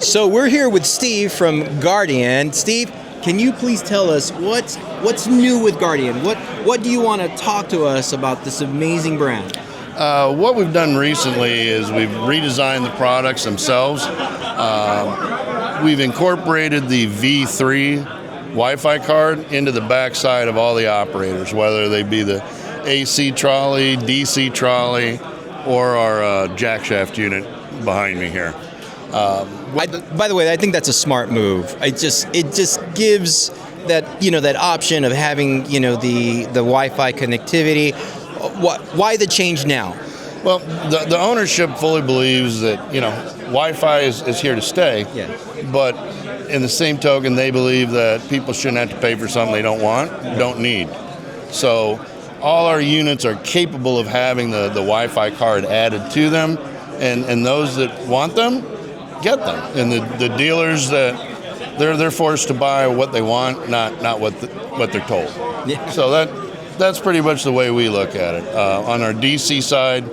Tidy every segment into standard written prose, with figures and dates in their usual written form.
So we're here with Steve from Guardian. Steve, can you please tell us what's new with Guardian? What do you want to talk to us about this amazing brand? What we've done recently is we've redesigned the products themselves. We've incorporated the V3 Wi-Fi card into the backside of all the operators, whether they be the AC trolley, DC trolley, or our jack shaft unit behind me here. By the way, I think that's a smart move. It just gives that that option of having the Wi-Fi connectivity. Why the change now? Well, the ownership fully believes that Wi-Fi is here to stay. Yeah. But in the same token, they believe that people shouldn't have to pay for something they don't need. So all our units are capable of having the Wi-Fi card added to them, and those that want them get them. And the dealers that they're forced to buy what they want, not what they're told. Yeah. So that's pretty much the way we look at it. On our DC side,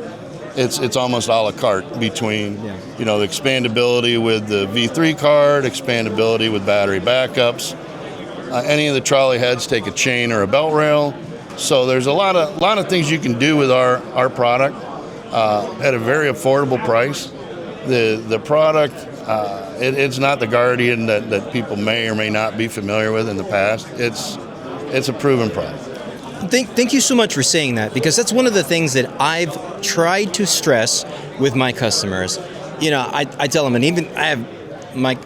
it's almost a la carte between the expandability with the V3 card, expandability with battery backups. Any of the trolley heads take a chain or a belt rail. So there's a lot of things you can do with our product at a very affordable price. The product, it's not the Guardian that people may or may not be familiar with in the past. It's a proven product. Thank you so much for saying that, because that's one of the things that I've tried to stress with my customers. I tell them, and even I have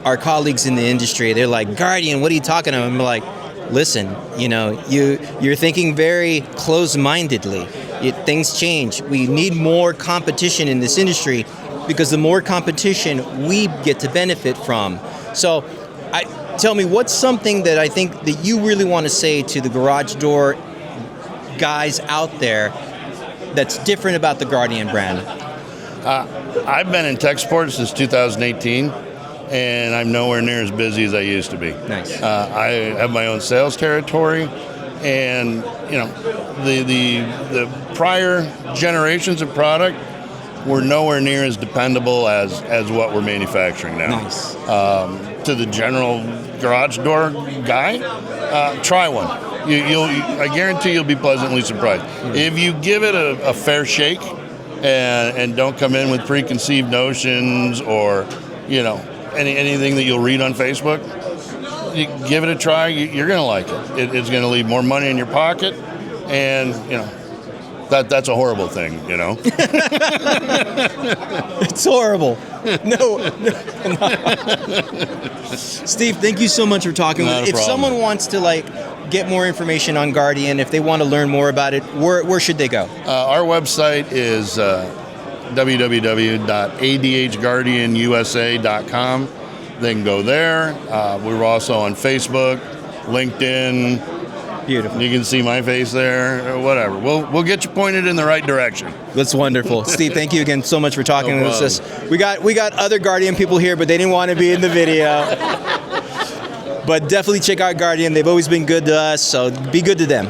our colleagues in the industry, they're like, Guardian, what are you talking about? I'm like, listen, you're thinking very close-mindedly. Things change. We need more competition in this industry, because the more competition we get to benefit from. So tell me, what's something that I think that you really want to say to the garage door guys out there that's different about the Guardian brand? I've been in tech support since 2018, and I'm nowhere near as busy as I used to be. Nice. I have my own sales territory, and the prior generations of product were nowhere near as dependable as what we're manufacturing now. Nice. To the general garage door guy, try one. I guarantee you'll be pleasantly surprised. If you give it a fair shake and don't come in with preconceived notions or anything that you'll read on Facebook, you give it a try. You're going to like it. It's going to leave more money in your pocket, and that's a horrible thing. It's horrible. No. Steve, thank you so much for talking. If someone wants to get more information on Guardian, if they want to learn more about it, where should they go? Our website is www.adhguardianusa.com. They can go there. We're also on Facebook, LinkedIn. Beautiful. You can see my face there, or whatever. We'll get you pointed in the right direction. That's wonderful. Steve, thank you again so much for talking with us. We got other Guardian people here, but they didn't want to be in the video. But definitely check out Guardian. They've always been good to us, so be good to them.